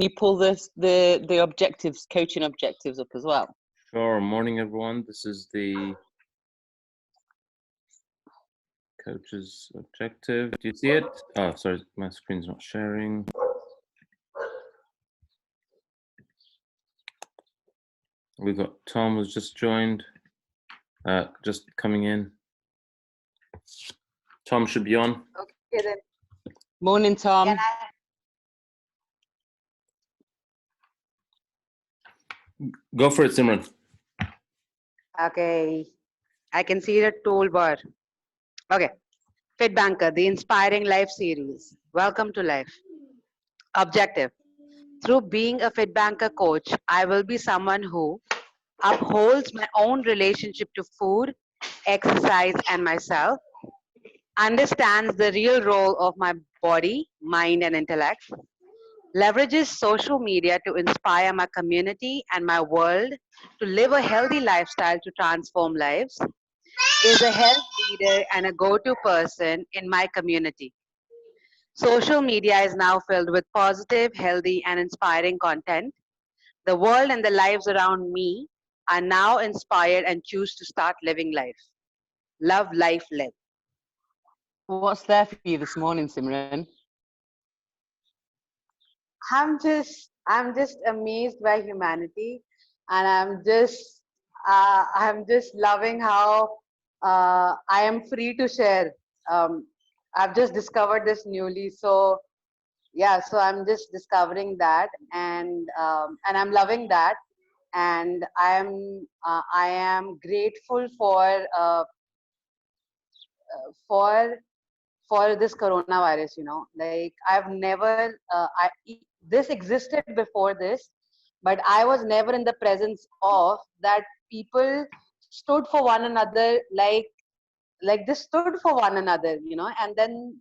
you pull the objectives, coaching objectives up as well? Sure. Morning, everyone. This is the coach's objective. Do you see it? Oh, sorry, my screen's not sharing. We've got Tom who's just joined, just coming in. Tom should be on. Okay then. Morning, Tom. Go for it, Simran. Okay, I can see the toolbar. Okay, FITBANKER, the Inspiring Life series. Welcome to life. Objective. Through being a FITBANKER coach, I will be someone who upholds my own relationship to food, exercise, and myself, understands the real role of my body, mind, and intellect, leverages social media to inspire my community and my world to live a healthy lifestyle to transform lives, is a health leader and a go-to person in my community. Social media is now filled with positive, healthy, and inspiring content. The world and the lives around me are now inspired and choose to start living life. Love, life, live. What's there for you this morning, Simran? I'm just amazed by humanity, and I'm just loving how I am free to share. I've just discovered this newly, so yeah, so I'm just discovering that, and I'm loving that, and I am grateful for for this coronavirus. Like I've never this existed before this, but I was never in the presence of that. People stood for one another, like they stood for one another, and then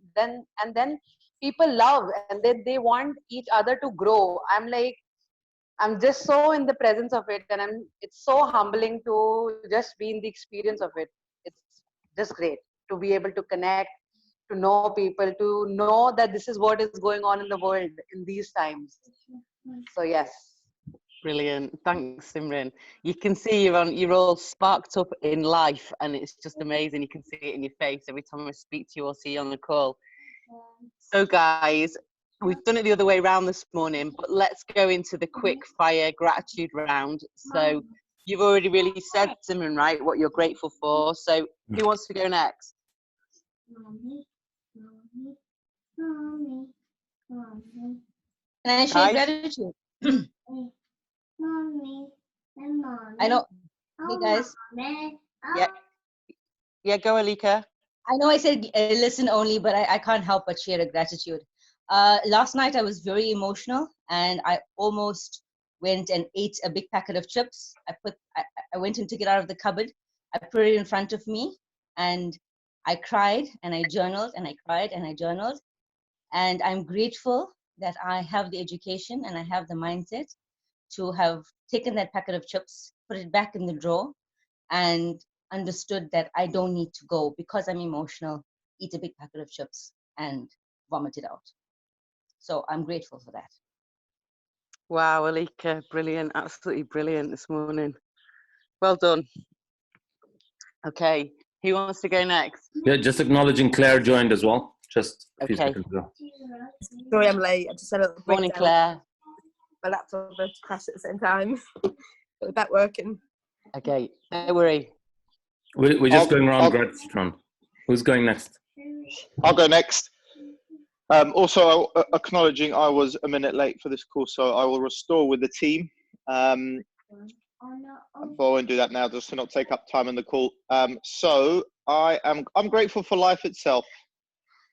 people love, and they want each other to grow. I'm just so in the presence of it, and it's so humbling to just be in the experience of it. It's just great to be able to connect, to know people, to know that this is what is going on in the world in these times. So yes. Brilliant. Thanks, Simran. You can see you're all sparked up in life, and it's just amazing. You can see it in your face every time I speak to you or see you on the call. So guys, we've done it the other way around this morning, but let's go into the quick fire gratitude round. So you've already really said, Simran, right, what you're grateful for. So who wants to go next? Can I share gratitude? I know. Hey guys. Yeah, go, Alika. I know I said listen only, but I can't help but share a gratitude. Last night I was very emotional, and I almost went and ate a big packet of chips. I went and took it out of the cupboard. I put it in front of me, and I cried, and I journaled, and I cried, and I journaled. And I'm grateful that I have the education and I have the mindset to have taken that packet of chips, put it back in the drawer, and understood that I don't need to go because I'm emotional, eat a big packet of chips and vomit it out. So I'm grateful for that. Wow, Alika, brilliant, absolutely brilliant this morning. Well done. Okay, who wants to go next? Yeah, just acknowledging Claire joined as well. Just a few seconds ago. Sorry, I'm late. I just had a little Morning, breakdown. Claire. My laptop had to crash at the same time. Got the back working. Okay, don't worry. We're just going around gratitude round. Who's going next? I'll go next. Also, acknowledging I was a minute late for this call, so I will restore with the team. But I won't do that now, just to not take up time on the call. So I'm grateful for life itself.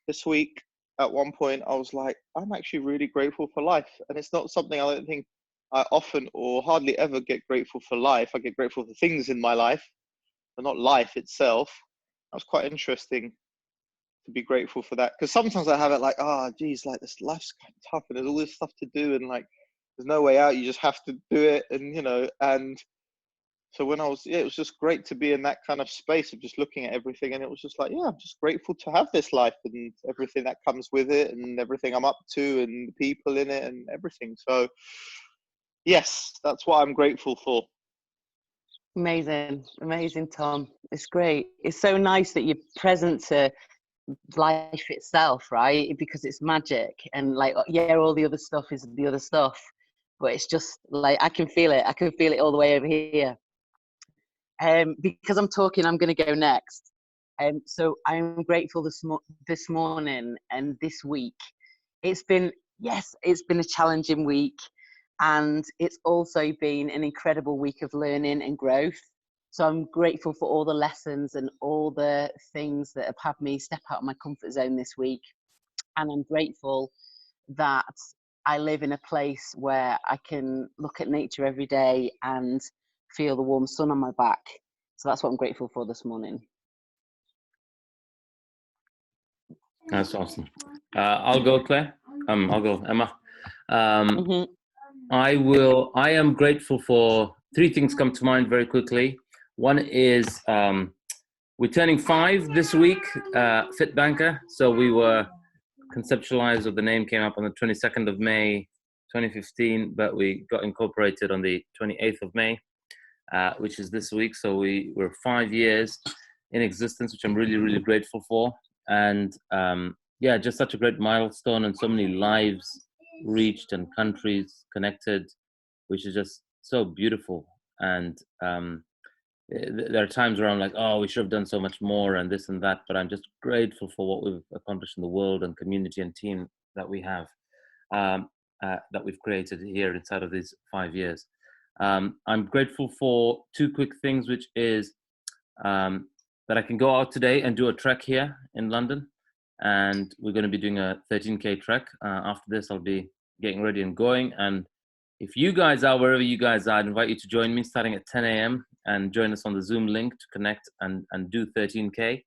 This week, at one point, I was like, I'm actually really grateful for life, and it's not something I don't think I often or hardly ever get grateful for life. I get grateful for things in my life, but not life itself. That was quite interesting to be grateful for that, because sometimes I have it like, geez, like this life's kind of tough and there's all this stuff to do, and like there's no way out, you just have to do it, and and So when I was, it was just great to be in that kind of space of just looking at everything. And it was just like, yeah, I'm just grateful to have this life and everything that comes with it and everything I'm up to and the people in it and everything. So yes, that's what I'm grateful for. Amazing, amazing, Tom. It's great. It's so nice that you're present to life itself, right? Because it's magic, and like, yeah, all the other stuff is the other stuff, but it's just like I can feel it. I can feel it all the way over here. Because I'm talking, I'm going to go next. So I'm grateful this morning and this week. It's been a challenging week, and it's also been an incredible week of learning and growth. So I'm grateful for all the lessons and all the things that have had me step out of my comfort zone this week. And I'm grateful that I live in a place where I can look at nature every day and feel the warm sun on my back. So that's what I'm grateful for this morning. That's awesome. I'll go, Claire. I'll go, Emma. I am grateful for 3 things come to mind very quickly. One is we're turning 5 this week, FITBANKER. So we were conceptualized, or the name came up on the 22nd of May, 2015, but we got incorporated on the 28th of May, which is this week. So we're 5 years in existence, which I'm really, really grateful for. And yeah, just such a great milestone, and so many lives reached and countries connected, which is just so beautiful. And there are times where I'm like, oh, we should have done so much more and this and that, but I'm just grateful for what we've accomplished in the world and community and team that we have, that we've created here inside of these 5 years. I'm grateful for 2 quick things, which is that I can go out today and do a trek here in London. And we're going to be doing a 13K trek. After this, I'll be getting ready and going. And if you guys are, wherever you guys are, I'd invite you to join me starting at 10 a.m. and join us on the Zoom link to connect and do 13K.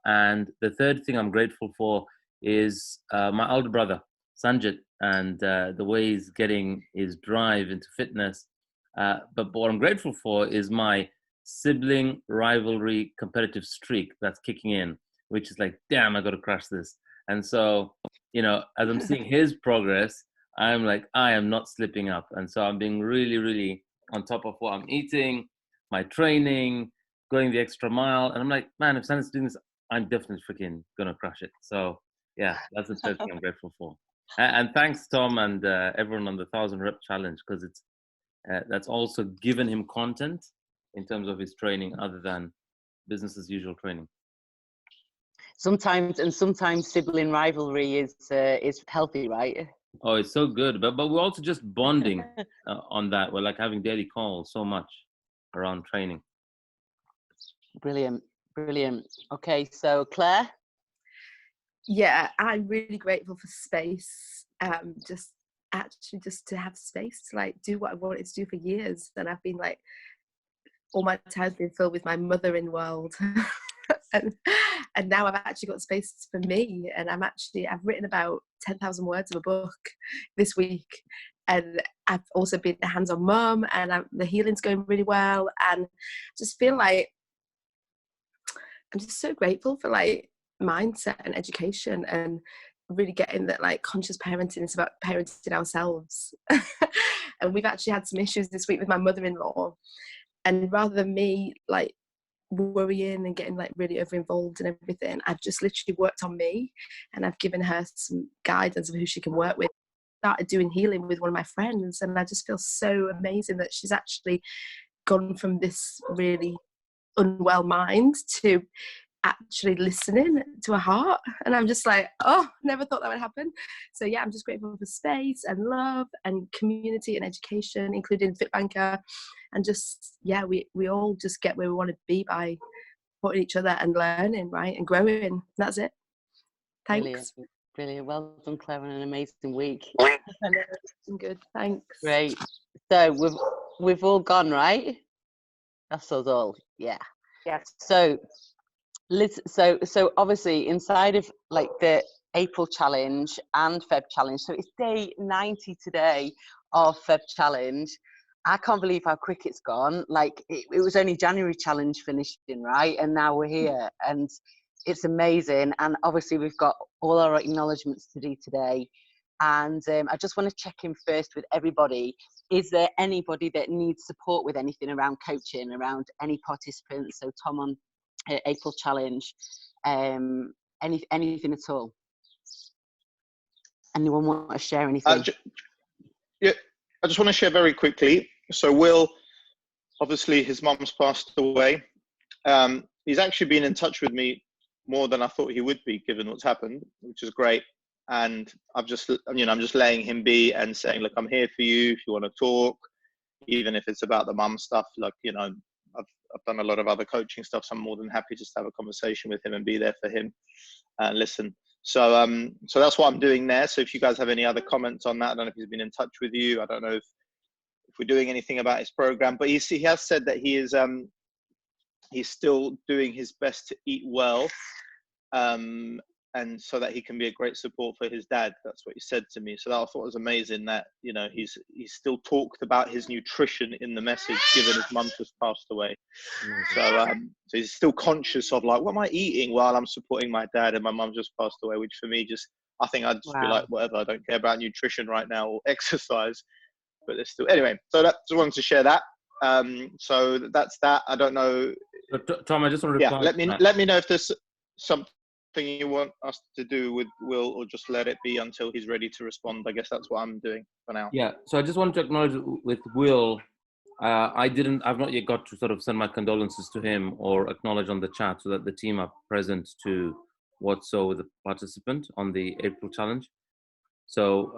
And the third thing I'm grateful for is my older brother, Sanjit, and the way he's getting his drive into fitness. But what I'm grateful for is my sibling rivalry competitive streak that's kicking in, which is like, damn, I got to crush this. And so, you know, as I'm seeing his progress, I'm like, I am not slipping up. And so I'm being really, really on top of what I'm eating, my training, going the extra mile. And I'm like, man, if Sanjit's doing this, I'm definitely freaking going to crush it. So yeah, that's the third thing I'm grateful for. And thanks, Tom, and everyone on the 1,000 Rep Challenge, because it's that's also given him content in terms of his training other than business as usual training. Sometimes sibling rivalry is healthy, right? Oh, it's so good. But we're also just bonding on that. We're like having daily calls so much around training. Brilliant. Okay, so Claire? Yeah, I'm really grateful for space. Just to have space to like do what I wanted to do for years. And I've been like, all my time's been filled with my mother in world. and now I've actually got space for me, and I've written about 10,000 words of a book this week, and I've also been a hands-on mum, and the healing's going really well, and just feel like I'm just so grateful for like mindset and education, and really getting that like conscious parenting is about parenting ourselves. And we've actually had some issues this week with my mother-in-law, and rather than me like worrying and getting like really over involved and everything, I've just literally worked on me, and I've given her some guidance of who she can work with. Started doing healing with one of my friends, and I just feel so amazing that she's actually gone from this really unwell mind to actually listening to her heart. And I'm just like, oh, never thought that would happen. So yeah, I'm just grateful for space and love and community and education, including FITBANKER. And just, yeah, we all just get where we want to be by supporting each other and learning, right, and growing. That's it. Thanks. Brilliant. Well done, Claire, on an amazing week. Good, thanks. Great. So we've all gone, right? That's us all. Yeah. Yes. So obviously inside of like the April challenge and Feb challenge, so it's day 90 today of Feb challenge. I can't believe how quick it's gone. Like it was only January challenge finishing, right? And now we're here, and it's amazing. And obviously we've got all our acknowledgements to do today. And I just want to check in first with everybody. Is there anybody that needs support with anything around coaching, around any participants? So Tom on April challenge, anything at all? Anyone want to share anything? Yeah, I just want to share very quickly. So Will, obviously his mum's passed away. He's actually been in touch with me more than I thought he would be, given what's happened, which is great. And I'm just letting him be and saying, look, I'm here for you if you want to talk, even if it's about the mum stuff. Like, I've done a lot of other coaching stuff, so I'm more than happy just to have a conversation with him and be there for him and listen. So that's what I'm doing there. So if you guys have any other comments on that, I don't know if he's been in touch with you. I don't know if we're doing anything about his program, but he has said that he is he's still doing his best to eat well, and so that he can be a great support for his dad. That's what he said to me. So that I thought was amazing that he's still talked about his nutrition in the message, given his mum just passed away. So he's still conscious of like, what am I eating while I'm supporting my dad and my mum just passed away, which for me I think I'd just be like, whatever, I don't care about nutrition right now or exercise. But there's still, anyway, so just wanted to share that. So that's that. I don't know. Tom, I just want to reply. Yeah, let me know if there's something you want us to do with Will, or just let it be until he's ready to respond. I guess that's what I'm doing for now. Yeah, so I just wanted to acknowledge with Will, I've not yet got to sort of send my condolences to him or acknowledge on the chat so that the team are present to what's so with the participant on the April challenge. So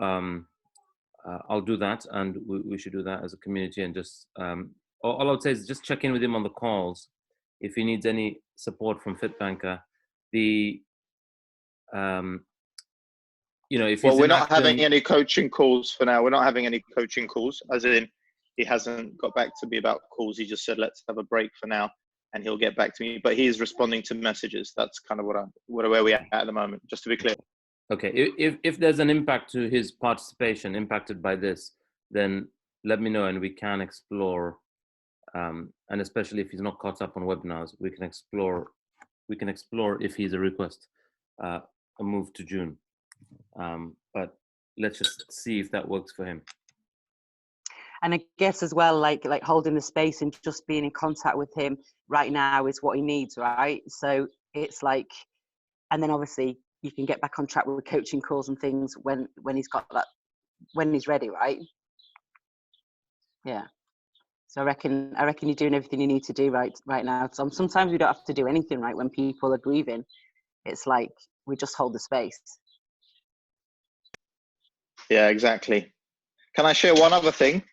I'll do that, and we should do that as a community. And just all I would say is just check in with him on the calls if he needs any support from FITBANKER. If we're not having any coaching calls for now. We're not having any coaching calls, as in he hasn't got back to me about calls. He just said let's have a break for now, and he'll get back to me. But he is responding to messages. That's kind of where we are at the moment. Just to be clear. Okay, if there's an impact to his participation impacted by this, then let me know and we can explore. And especially if he's not caught up on webinars, we can explore if he's a request a move to June. But let's just see if that works for him. And I guess as well, like holding the space and just being in contact with him right now is what he needs, right? So it's like, and then obviously you can get back on track with coaching calls and things when he's got that, when he's ready, right? Yeah. So I reckon you're doing everything you need to do right now. Sometimes we don't have to do anything, right? When people are grieving, it's like we just hold the space. Yeah, exactly. Can I share one other thing?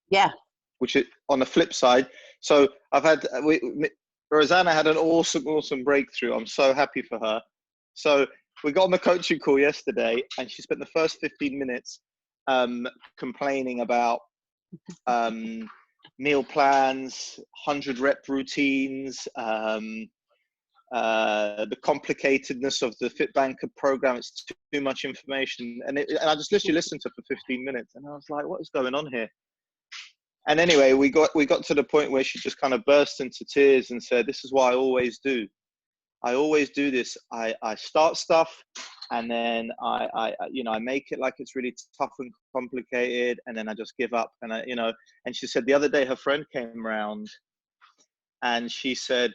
Yeah. Which is on the flip side. So I've had Rosanna had an awesome breakthrough. I'm so happy for her. So we got on the coaching call yesterday, and she spent the first 15 minutes complaining about meal plans, 100 rep routines, the complicatedness of the FITBANKER program. It's too much information. And I just literally listened to it for 15 minutes, and I was like, what is going on here? And anyway, we got to the point where she just kind of burst into tears and said, this is what I always do. I always do this. I start stuff, and then I make it like it's really tough and complicated, and then I just give up. And and she said the other day her friend came around, and she said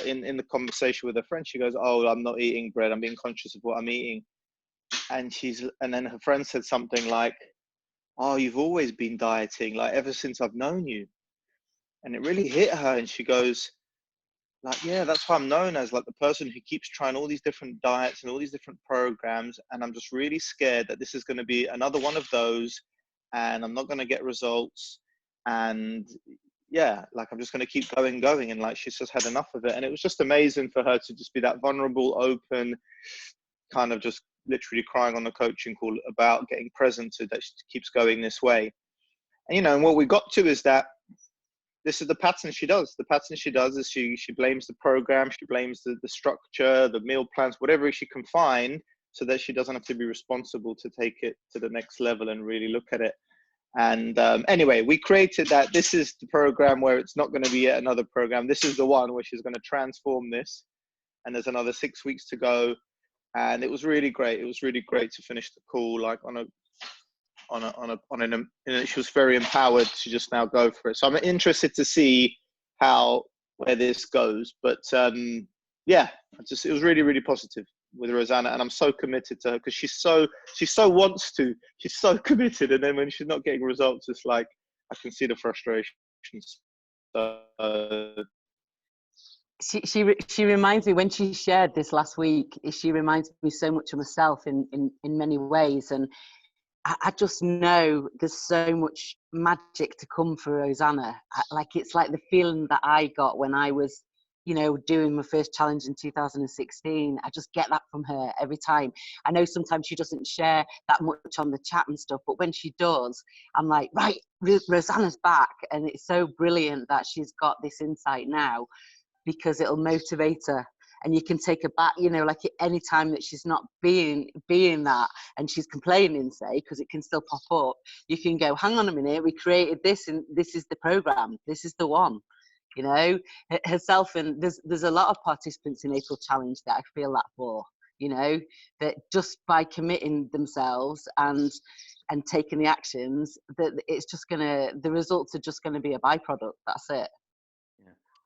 in the conversation with her friend, she goes, "Oh, I'm not eating bread. I'm being conscious of what I'm eating." And then her friend said something like, "Oh, you've always been dieting, like ever since I've known you." And it really hit her, and she goes, like, yeah, that's why I'm known as like the person who keeps trying all these different diets and all these different programs. And I'm just really scared that this is going to be another one of those, and I'm not going to get results. And yeah, like I'm just going to keep going. And like, she's just had enough of it. And it was just amazing for her to just be that vulnerable, open, kind of just literally crying on the coaching call about getting present to that she keeps going this way. And, and what we got to is that this is the pattern she does. The pattern she does is she blames the program, she blames the structure, the meal plans, whatever she can find, so that she doesn't have to be responsible to take it to the next level and really look at it. And anyway, we created that. This is the program where it's not going to be yet another program. This is the one which is going to transform this. And there's another 6 weeks to go. And it was really great. It was really great to finish the call like she was very empowered to just now go for it. So I'm interested to see where this goes. But yeah, it was really, really positive with Rosanna, and I'm so committed to her because she so wants to. She's so committed, and then when she's not getting results, it's like I can see the frustration. So, she reminds me, when she shared this last week, she reminds me so much of myself in many ways, and I just know there's so much magic to come for Rosanna. It's like the feeling that I got when I was, doing my first challenge in 2016. I just get that from her every time. I know sometimes she doesn't share that much on the chat and stuff, but when she does, I'm like, right, Rosanna's back. And it's so brilliant that she's got this insight now, because it'll motivate her. And you can take her back, like any time that she's not being that and she's complaining, say, because it can still pop up, you can go, hang on a minute, we created this and this is the program, this is the one, herself. And there's a lot of participants in April Challenge that I feel that for, that just by committing themselves and taking the actions, that it's just the results are just gonna be a byproduct. That's it.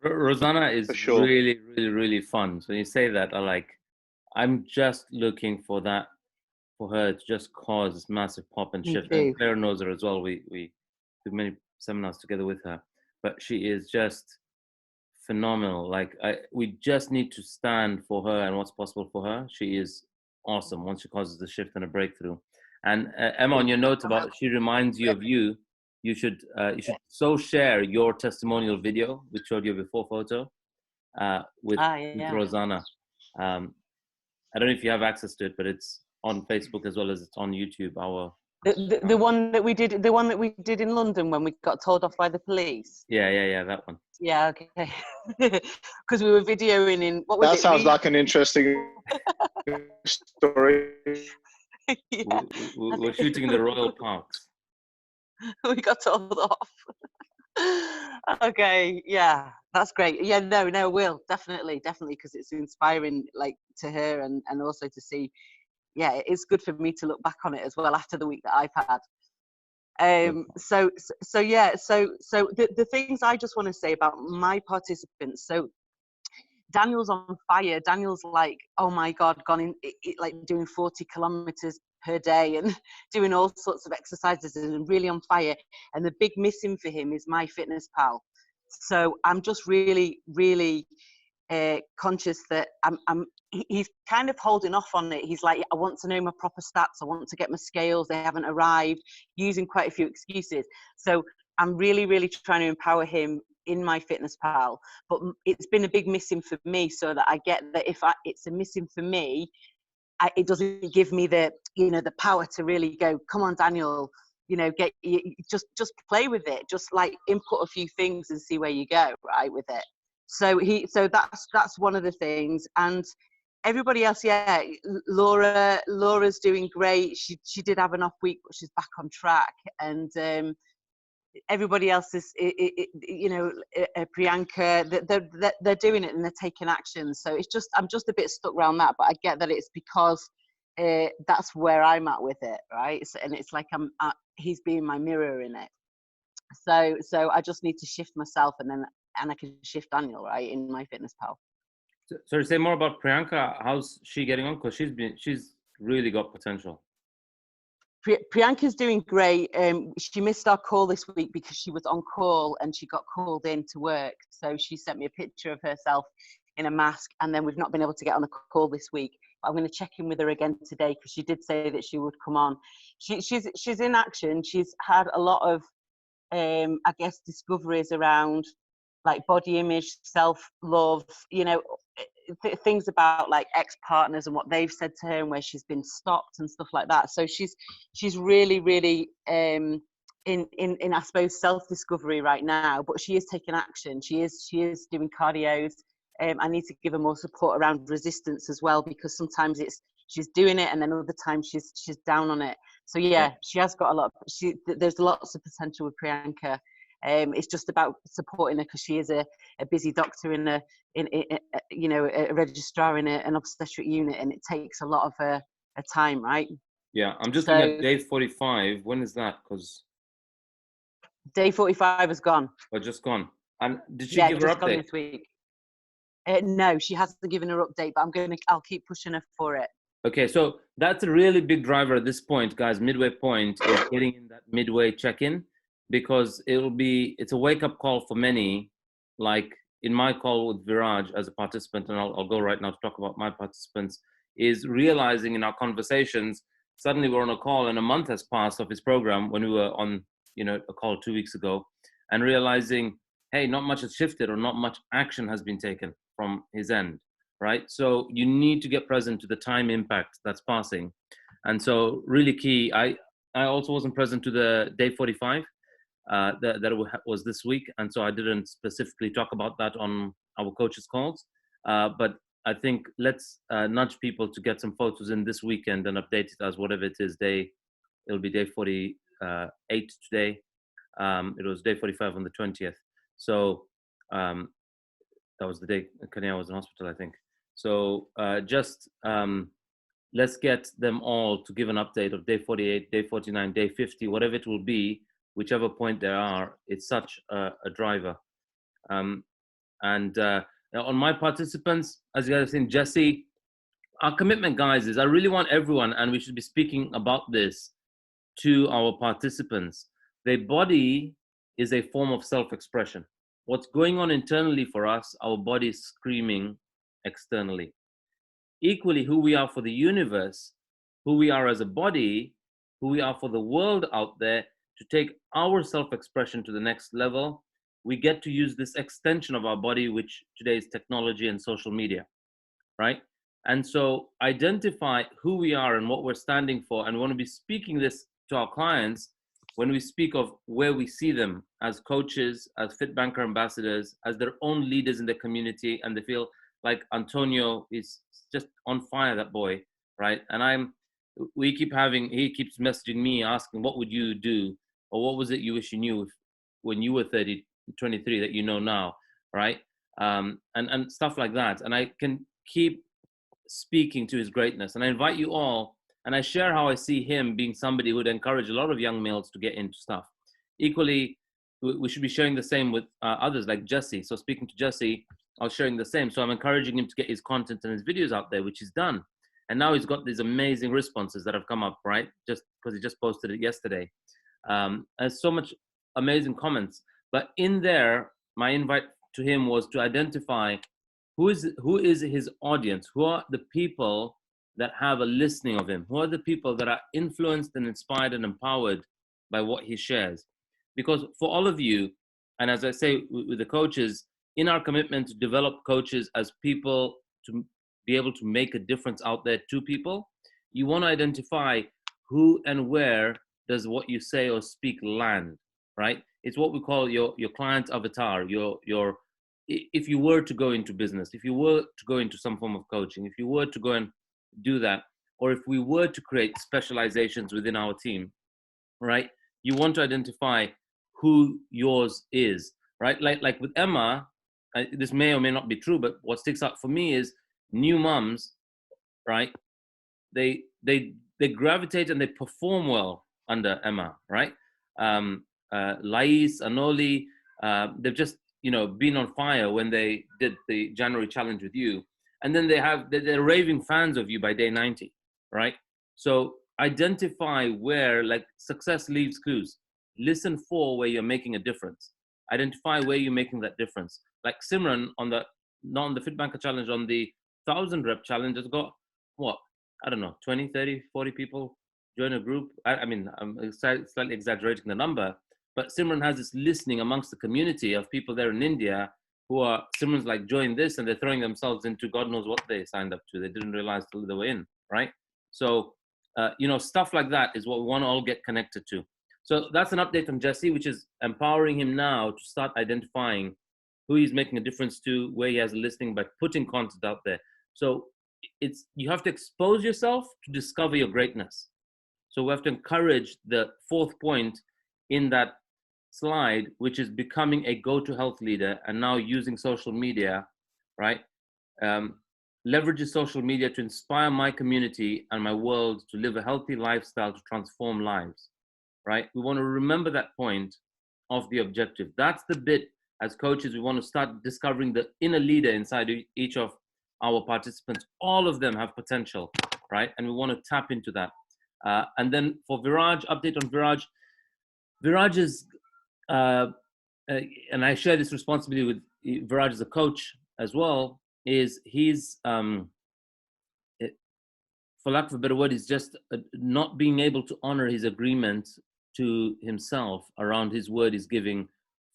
Rosanna is sure. really, really, really fun. So you say that, I'm just looking for that, for her to just cause this massive pop and shift. And Claire knows her as well. We do many seminars together with her, but she is just phenomenal. We just need to stand for her and what's possible for her. She is awesome once she causes the shift and a breakthrough. And Emma, on your note about she reminds you of you, you should so share your testimonial video, which showed your before photo, with Rosanna. I don't know if you have access to it, but it's on Facebook as well as it's on YouTube. The one that we did in London when we got told off by the police. Yeah, that one. Yeah, okay. Because we were videoing in That sounds like an interesting story. Yeah. We're shooting in the Royal Parks. We got told off. Okay, yeah, that's great. Yeah, no, will definitely, because it's inspiring, to her, and also to see. Yeah, it's good for me to look back on it as well after the week that I've had. So the things I just want to say about my participants. So Daniel's on fire. Daniel's like, oh my God, gone in, doing 40 kilometers per day and doing all sorts of exercises and really on fire. And the big missing for him is MyFitnessPal. So I'm just really, really conscious that he's kind of holding off on it. He's like, I want to know my proper stats. I want to get my scales. They haven't arrived, using quite a few excuses. So I'm really, really trying to empower him in MyFitnessPal, but it's been a big missing for me, so that I get that if it's a missing for me, it doesn't give me the power to really go, come on, Daniel, just play with it, just input a few things and see where you go, right, with it. So that's one of the things. And everybody else, yeah, Laura's doing great. She did have an off week, but she's back on track. And everybody else is, Priyanka, they're doing it and they're taking action. So I'm just a bit stuck around that, but I get that it's because that's where I'm at with it, right? So, and it's like he's being my mirror in it. So I just need to shift myself, and I can shift Daniel, right, in MyFitnessPal. So say more about Priyanka. How's she getting on? Because she's really got potential. Priyanka's doing great. She missed our call this week because she was on call and she got called in to work. So she sent me a picture of herself in a mask, and then we've not been able to get on a call this week. I'm going to check in with her again today because she did say that she would come on. She's in action. She's had a lot of I guess discoveries around body image, self-love, things about ex-partners and what they've said to her and where she's been stopped and stuff like that. So she's really, really in I suppose self-discovery right now, but she is taking action. She is doing cardios. I need to give her more support around resistance as well, because sometimes she's doing it and then other times she's down on it. So yeah, she has got a lot. There's lots of potential with Priyanka. It's just about supporting her because she is a busy doctor in you know, a registrar in an obstetric unit, and it takes a lot of her time, right? Yeah, I'm just looking at day 45. When is that? Because day 45 has gone. or just gone. And did she Yeah, give her just gone update? this week. No, she hasn't given her update, but I'll keep pushing her for it. Okay, so that's a really big driver at this point, guys. Midway point is getting in that midway check-in, because it's a wake-up call for many. Like in my call with Viraj as a participant, and I'll go right now to talk about my participants, is realizing in our conversations, suddenly we're on a call and a month has passed of his program when we were on, you know, a call 2 weeks ago, and realizing, hey, not much has shifted or not much action has been taken from his end. Right? So you need to get present to the time impact that's passing. And so really key, I also wasn't present to the day 45 that was this week. And so I didn't specifically talk about that on our coaches calls. But I think let's nudge people to get some photos in this weekend and update it as whatever it is. It'll be day 48 today. It was day 45 on the 20th. So that was the day Kanya was in hospital, I think. So let's get them all to give an update of day 48, day 49, day 50, whatever it will be, whichever point they are. It's such a driver. And on my participants, as you guys have seen, Jesse, our commitment, guys, is I really want everyone, and we should be speaking about this to our participants. Their body is a form of self-expression. What's going on internally for us, our body is screaming externally. Equally, who we are for the universe, who we are as a body, who we are for the world out there, to take our self-expression to the next level, we get to use this extension of our body, which today is technology and social media, right? And so identify who we are and what we're standing for. And we want to be speaking this to our clients when we speak of where we see them as coaches, as FITBANKER ambassadors, as their own leaders in the community, and they feel like Antonio is just on fire, that boy, right? And he keeps messaging me asking, what would you do? Or what was it you wish you knew when you were 23 that you know now, right? And stuff like that. And I can keep speaking to his greatness. And I invite you all, and I share how I see him being somebody who would encourage a lot of young males to get into stuff. Equally, we should be sharing the same with others like Jesse. So speaking to Jesse, I was sharing the same. So I'm encouraging him to get his content and his videos out there, which he's done. And now he's got these amazing responses that have come up, right? Just because he just posted it yesterday. And so much amazing comments. But in there, my invite to him was to identify who is his audience, who are the people that have a listening of him, who are the people that are influenced and inspired and empowered by what he shares. Because for all of you, and as I say with the coaches, in our commitment to develop coaches as people to be able to make a difference out there to people, you want to identify who and where does what you say or speak land, right? It's what we call your client avatar, if you were to go into business, if you were to go into some form of coaching, if you were to go and do that, or if we were to create specializations within our team, right? You want to identify who yours is, right? Like with Emma, this may or may not be true, but what sticks out for me is new mums, right? They gravitate and they perform well under Emma, right? Lais, Anoli, they've just, been on fire when they did the January challenge with you. And then they're raving fans of you by day 90, right? So identify where, like, success leaves clues. Listen for where you're making a difference. Identify where you're making that difference. Like Simran not on the FITBANKER challenge, on the 1,000 rep challenge, has got, what, I don't know, 20, 30, 40 people join a group. I mean, I'm slightly exaggerating the number, but Simran has this listening amongst the community of people there in India who are, Simran's like, join this, and they're throwing themselves into God knows what they signed up to. They didn't realize till they were in, right? So, stuff like that is what we want to all get connected to. So that's an update on Jesse, which is empowering him now to start identifying who he's making a difference to, where he has a listening, by putting content out there. So you have to expose yourself to discover your greatness. So we have to encourage the fourth point in that slide, which is becoming a go-to health leader and now using social media, right? Leverages social media to inspire my community and my world to live a healthy lifestyle to transform lives, right? We want to remember that point of the objective. That's the bit as coaches, we want to start discovering the inner leader inside each of our participants. All of them have potential, right? And we want to tap into that. And then for Viraj, update on Viraj. Viraj is, and I share this responsibility with Viraj as a coach as well, is he's, for lack of a better word, is just not being able to honor his agreement to himself around his word he's giving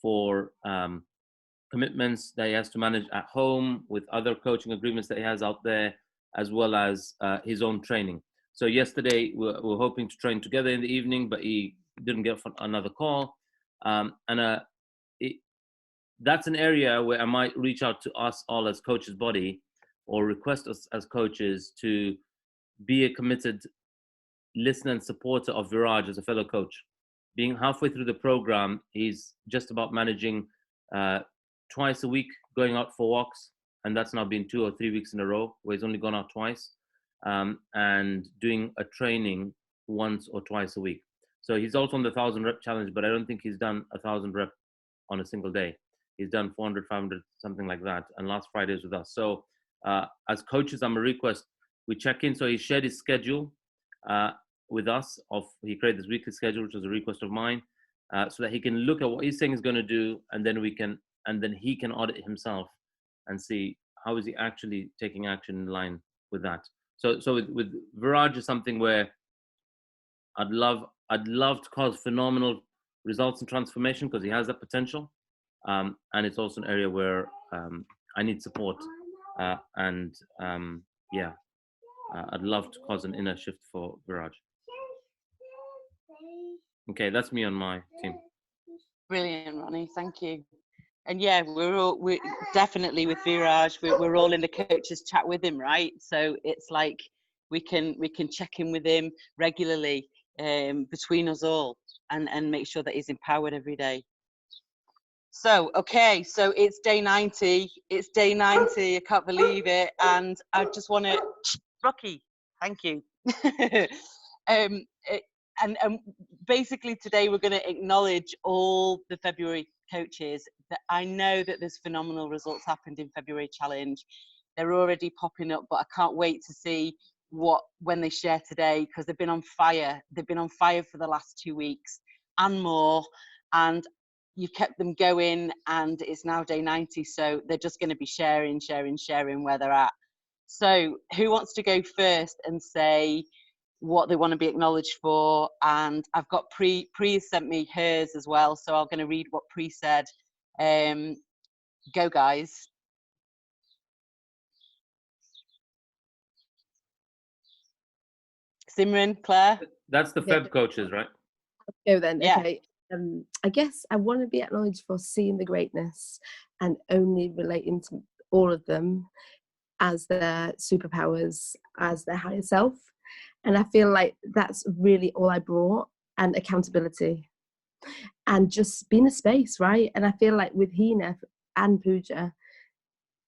for commitments that he has to manage at home, with other coaching agreements that he has out there, as well as his own training. So yesterday we were hoping to train together in the evening, but he didn't get another call. That's an area where I might reach out to us all as coaches body, or request us as coaches to be a committed listener and supporter of Viraj as a fellow coach. Being halfway through the program, he's just about managing twice a week, going out for walks, and that's now been 2 or 3 weeks in a row where he's only gone out twice, and doing a training once or twice a week. So he's also on the 1,000 rep challenge, but I don't think he's done 1,000 rep on a single day. He's done 400, 500, something like that. And last Friday was with us. So as coaches, I'm a request, we check in. So he shared his schedule with us. He created this weekly schedule, which was a request of mine, so that he can look at what he's saying he's going to do, and then he can audit himself and see how is he actually taking action in line with that. So with Viraj is something where I'd love to cause phenomenal results and transformation, because he has that potential. And it's also an area where I need support. I'd love to cause an inner shift for Viraj. Okay, that's me on my team. Brilliant, Ronnie. Thank you. And yeah, we're definitely with Viraj. We're all in the coaches chat with him, right? So it's like we can check in with him regularly between us all, and make sure that he's empowered every day. So okay, so it's day 90. It's day 90. I can't believe it, and I just want to, Rocky, thank you. And basically today we're going to acknowledge all the February coaches. That I know that there's phenomenal results happened in February challenge. They're already popping up, but I can't wait to see when they share today, because they've been on fire. They've been on fire for the last 2 weeks and more, and you've kept them going, and it's now day 90. So they're just going to be sharing where they're at. So who wants to go first and say what they want to be acknowledged for? And I've got Pri sent me hers as well, so I'm going to read what Pri said. Go guys. Simran, Claire? That's the Feb coaches, right? Go then. Yeah. Okay. I guess I want to be acknowledged for seeing the greatness and only relating to all of them as their superpowers, as their higher self. And I feel like that's really all I brought, and accountability and just being a space, right? And I feel like with Hina and Pooja,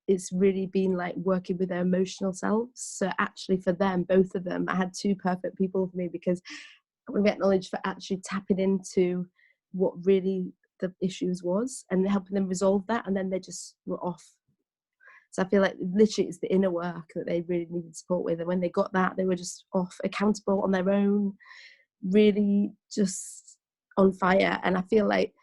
it's really been like working with their emotional selves. So actually for them, both of them, I had two perfect people for me, because I want to be acknowledged for actually tapping into what really the issues was and helping them resolve that, and then they just were off. So I feel like literally it's the inner work that they really needed support with, and when they got that, they were just off, accountable on their own, really just on fire. And I feel like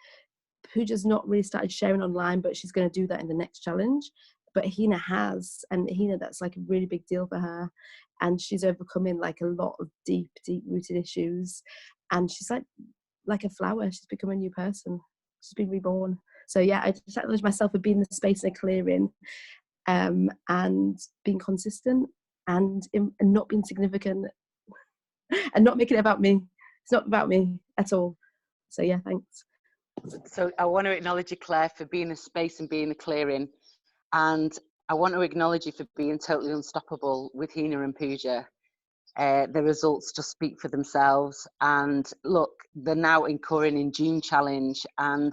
Pooja's not really started sharing online, but she's going to do that in the next challenge. But Hina has, and Hina, that's like a really big deal for her, and she's overcoming like a lot of deep rooted issues, and she's like a flower. She's become a new person. She's been reborn. So yeah, I just acknowledge myself for being in the space and a clearing, and being consistent, and not being significant, and not making it about me. It's not about me at all. So yeah, thanks. So I want to acknowledge you, Claire, for being a space and being a clearing. And I want to acknowledge you for being totally unstoppable with Hina and Pooja. The results just speak for themselves. And look, they're now incurring in June challenge, and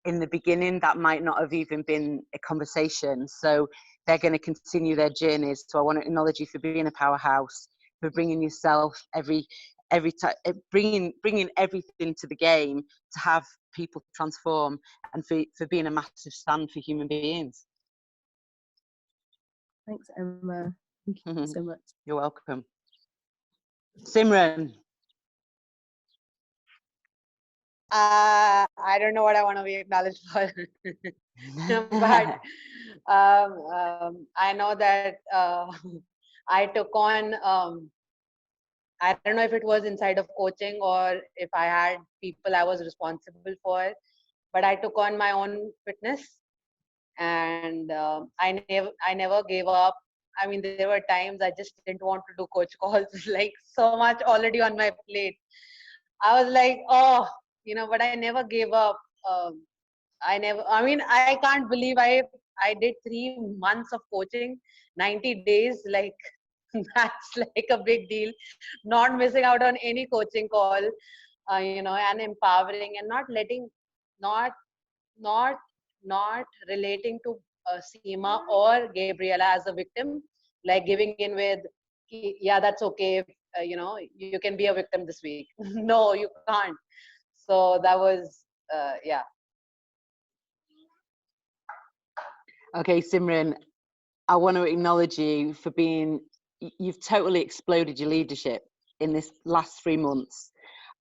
in the beginning that might not have even been a conversation. So they're going to continue their journeys. So I want to acknowledge you for being a powerhouse, for bringing yourself every time, bringing everything to the game to have people transform, and for being a massive stand for human beings. Thanks, Emma. Thank you so much. You're welcome. Simran. I don't know what I want to be acknowledged for, but I know that I took on, I don't know if it was inside of coaching or if I had people I was responsible for, but I took on my own fitness, and I never gave up. I mean, there were times I just didn't want to do coach calls, like so much already on my plate. I was like, oh, but I never gave up. I mean, I can't believe I did 3 months of coaching, 90 days, like that's like a big deal. Not missing out on any coaching call, and empowering, and not letting, not, not, not relating to Seema or Gabriella as a victim, like giving in with, yeah, that's okay. You can be a victim this week. No, you can't. So that was, yeah. Okay, Simran, I want to acknowledge you for you've totally exploded your leadership in this last 3 months.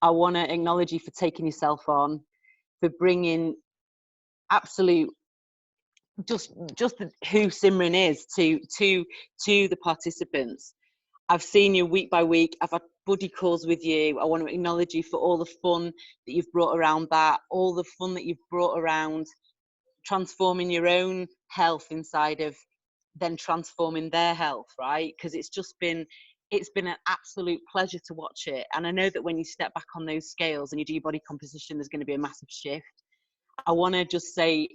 I want to acknowledge you for taking yourself on, for bringing absolute, just who Simran is to the participants. I've seen you week by week. I've had buddy calls with you. I want to acknowledge you for all the fun that you've brought around that, all the fun that you've brought around transforming your own health inside of then transforming their health, right? Because it's been an absolute pleasure to watch it. And I know that when you step back on those scales and you do your body composition, there's going to be a massive shift. I want to just say,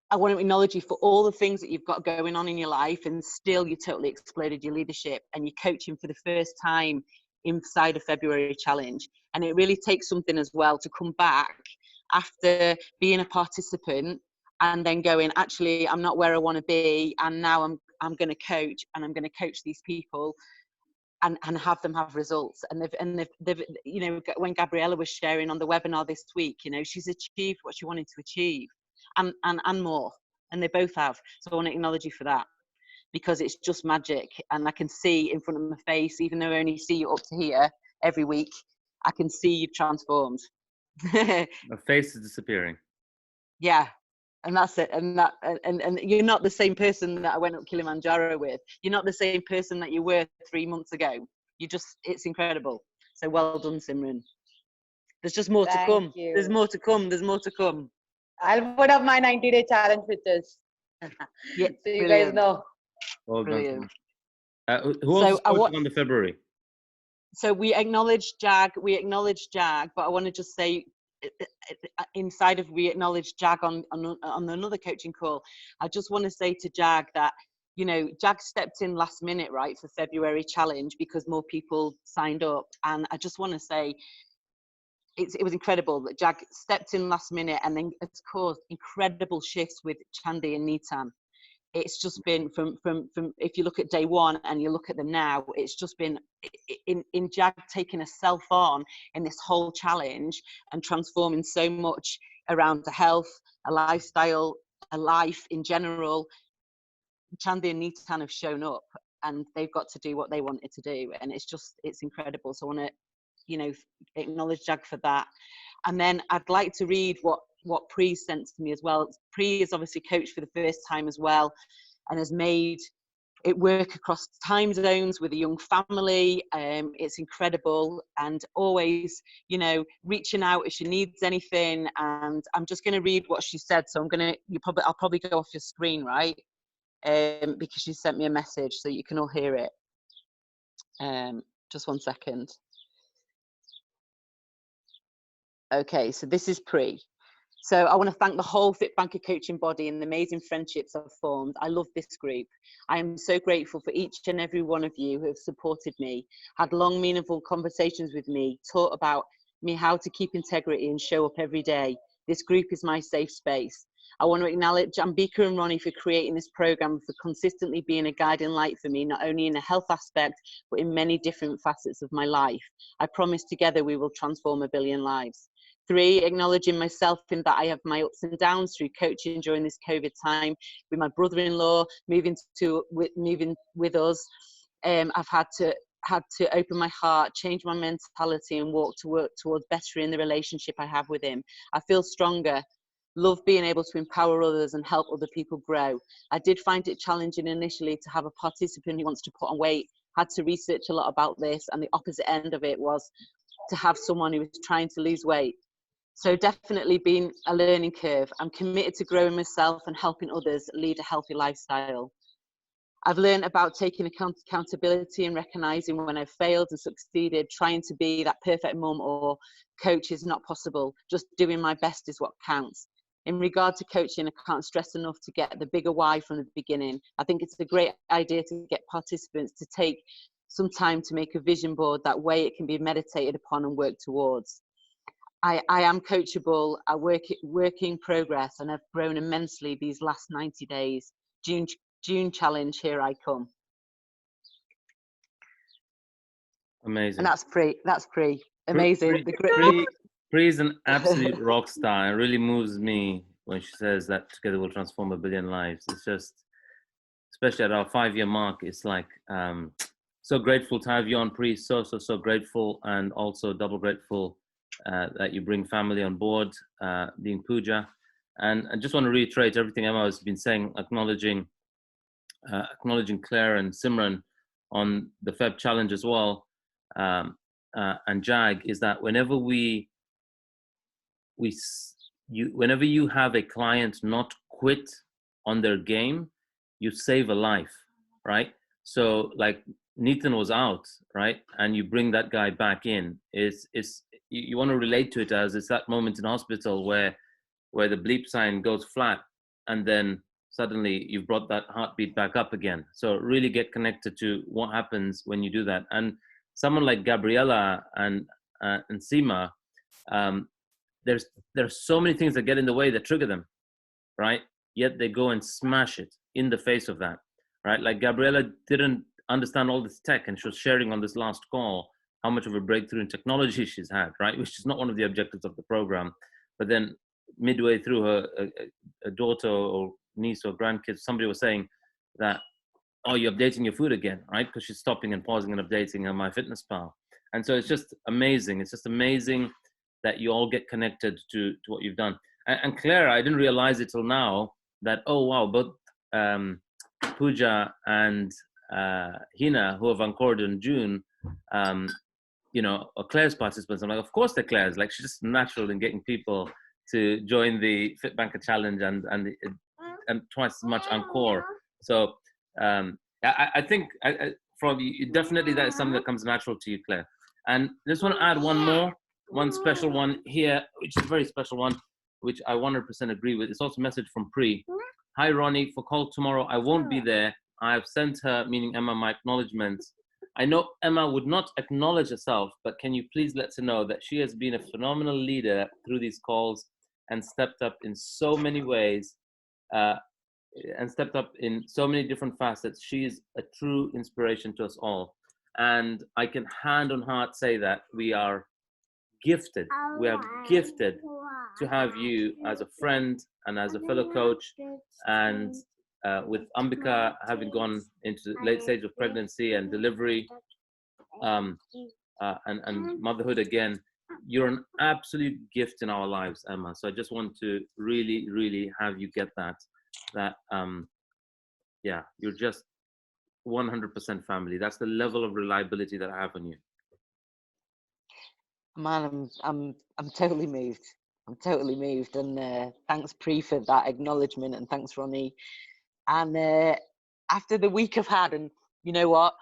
I want to acknowledge you for all the things that you've got going on in your life, and still you totally exploded your leadership, and you're coaching for the first time inside a February challenge. And it really takes something as well to come back after being a participant and then going, actually, I'm not where I want to be, and now I'm going to coach, and I'm going to coach these people and have them have results. And they've when Gabriella was sharing on the webinar this week, she's achieved what she wanted to achieve, and more, and they both have. So I want to acknowledge you for that, because it's just magic, and I can see in front of my face, even though I only see you up to here every week, I can see you've transformed. My face is disappearing. Yeah, and that's it. And you're not the same person that I went up Kilimanjaro with. You're not the same person that you were 3 months ago. It's incredible. So well done, Simran. There's just more to come. You. There's more to come. There's more to come. I'll put up my 90-day challenge pictures. Yeah, so you guys know. Well brilliant. Done. Who else is coaching on the February? So we acknowledge Jag, but I want to just say, inside of we acknowledge Jag on another coaching call, I just want to say to Jag that, Jag stepped in last minute, right, for February challenge because more people signed up. And I just want to say, it was incredible that Jag stepped in last minute, and then it's caused incredible shifts with Chandi and Nitan. It's just been from if you look at day one and you look at them now, it's just been in Jag taking herself on in this whole challenge and transforming so much around the health, a lifestyle, a life in general. Chandi and Nitan have shown up, and they've got to do what they wanted to do, and it's incredible. So I want to acknowledge Jag for that. And then I'd like to read what Pri sent to me as well. Pri is obviously coached for the first time as well, and has made it work across time zones with a young family. It's incredible, and always, reaching out if she needs anything. And I'm just going to read what she said. So I'll probably go off your screen, right? Because she sent me a message so you can all hear it. Just 1 second. Okay, so this is Pri. So I want to thank the whole FitBanker coaching body and the amazing friendships I've formed. I love this group. I am so grateful for each and every one of you who have supported me, had long, meaningful conversations with me, taught about me how to keep integrity and show up every day. This group is my safe space. I want to acknowledge Ambika and Ronnie for creating this program, for consistently being a guiding light for me, not only in a health aspect, but in many different facets of my life. I promise together we will transform a billion lives. 3, acknowledging myself in that I have my ups and downs through coaching during this COVID time. With my brother-in-law moving with us, I've had to open my heart, change my mentality, and work towards bettering the relationship I have with him. I feel stronger, love being able to empower others and help other people grow. I did find it challenging initially to have a participant who wants to put on weight, had to research a lot about this, and the opposite end of it was to have someone who was trying to lose weight. So definitely been a learning curve. I'm committed to growing myself and helping others lead a healthy lifestyle. I've learned about taking accountability and recognizing when I've failed and succeeded. Trying to be that perfect mum or coach is not possible. Just doing my best is what counts. In regard to coaching, I can't stress enough to get the bigger why from the beginning. I think it's a great idea to get participants to take some time to make a vision board. That way it can be meditated upon and worked towards. I am coachable. I work in progress, and I've grown immensely these last 90 days. June challenge, here I come. Amazing. And that's free. Amazing. Pri is an absolute rock star. It really moves me when she says that together we'll transform a billion lives. It's just, especially at our 5-year mark, it's like so grateful to have you on, Pri. So grateful, and also double grateful that you bring family on board, being Pooja. And I just want to reiterate everything Emma has been saying, acknowledging Claire and Simran on the Feb challenge as well, and Jag, is that whenever whenever you have a client not quit on their game, you save a life, right? So like Nathan was out, right? And you bring that guy back in. You want to relate to it as it's that moment in hospital where the bleep sign goes flat, and then suddenly you've brought that heartbeat back up again. So really get connected to what happens when you do that. And someone like Gabriella and Seema, there's so many things that get in the way that trigger them, right? Yet they go and smash it in the face of that, right? Like Gabriella didn't understand all this tech, and she was sharing on this last call how much of a breakthrough in technology she's had, right? Which is not one of the objectives of the program. But then midway through, her a daughter or niece or grandkids, somebody was saying that, oh, you're updating your food again, right? Because she's stopping and pausing and updating on MyFitnessPal. And so it's just amazing. It's just amazing that you all get connected to what you've done. And Claire, I didn't realize it till now that, oh, wow, both Pooja and Hina, who have anchored in June, are Claire's participants. I'm like, of course they're Claire's. Like, she's just natural in getting people to join the FitBanker challenge and twice as much encore. So I think from you, definitely that is something that comes natural to you, Claire. And I just want to add one special one here, which is a very special one, which I 100% agree with. It's also a message from Pri. Hi, Ronnie, for call tomorrow, I won't be there. I've sent her, meaning Emma, my acknowledgements. I know Emma would not acknowledge herself, but can you please let her know that she has been a phenomenal leader through these calls and stepped up in so many ways, and stepped up in so many different facets. She is a true inspiration to us all. And I can hand on heart say that we are gifted. We are gifted to have you as a friend and as a fellow coach. And with Ambika having gone into the late stage of pregnancy and delivery, and motherhood again, you're an absolute gift in our lives, Emma. So I just want to really, really have you get that you're just 100% family. That's the level of reliability that I have on you. Man, I'm totally moved. I'm totally moved, and thanks, Pri, for that acknowledgement, and thanks, Ronnie. And after the week I've had, and you know what,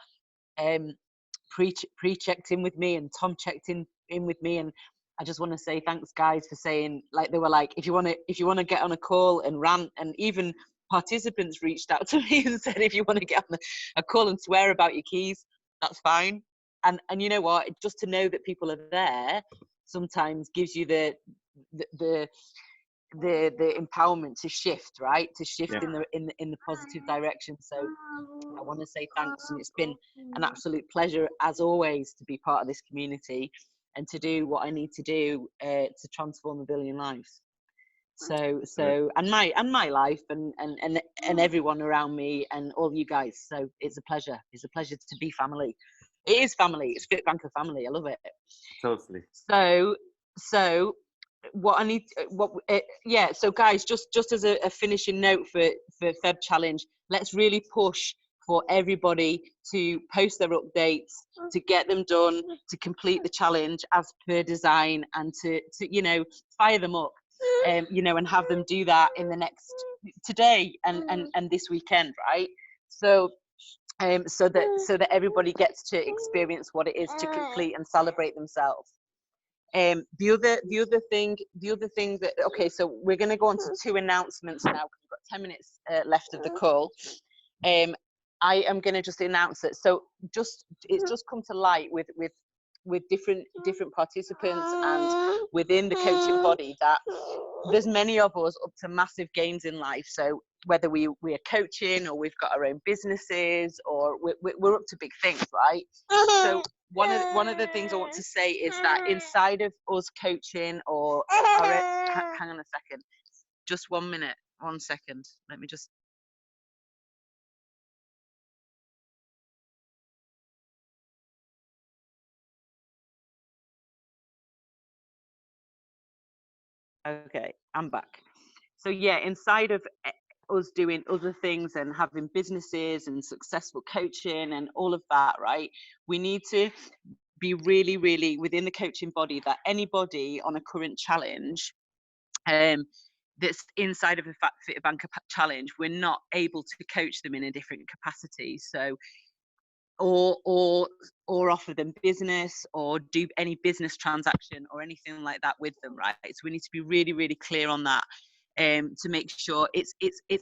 Pri checked in with me, and Tom checked in with me, and I just want to say thanks, guys, for saying, like, they were like, if you want to get on a call and rant, and even participants reached out to me and said, if you want to get on a call and swear about your keys, that's fine. And you know what? Just to know that people are there sometimes gives you the empowerment to shift, right? To shift in the positive direction. So I want to say thanks, and it's been an absolute pleasure as always to be part of this community and to do what I need to do to transform 1 billion lives. So and my life and everyone around me and all you guys. So it's a pleasure. It's a pleasure to be family. It is family. It's FITBANKER family. I love it. Totally. So what I need, so guys, just as a finishing note for Feb Challenge, let's really push for everybody to post their updates, to get them done, to complete the challenge as per design, and to fire them up, and have them do that in the next today and this weekend, right? So that everybody gets to experience what it is to complete and celebrate themselves. The other thing that, okay, so we're going to go on to 2 announcements now because we've got 10 minutes left of the call. I am going to just announce it. So it's just come to light with different participants and within the coaching body that there's many of us up to massive gains in life. So whether we are coaching or we've got our own businesses or we're up to big things, right? So one of the things I want to say is that inside of us coaching or hang on a second, just 1 minute, 1 second. Let me just. Okay, I'm back. So yeah, inside of us doing other things and having businesses and successful coaching and all of that, right? We need to be really, really within the coaching body that anybody on a current challenge that's inside of a FITBANKER challenge, we're not able to coach them in a different capacity. So or offer them business or do any business transaction or anything like that with them, right? So we need to be really, really clear on that, to make sure it's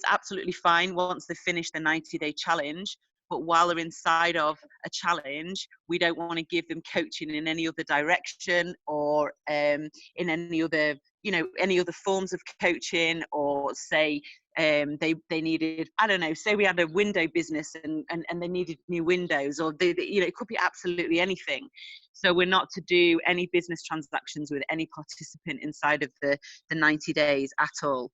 absolutely fine once they finish the 90-day challenge. But while they're inside of a challenge, we don't want to give them coaching in any other direction or in any other forms of coaching, or say they needed, I don't know, say we had a window business and they needed new windows, or it could be absolutely anything. So we're not to do any business transactions with any participant inside of the 90 days at all,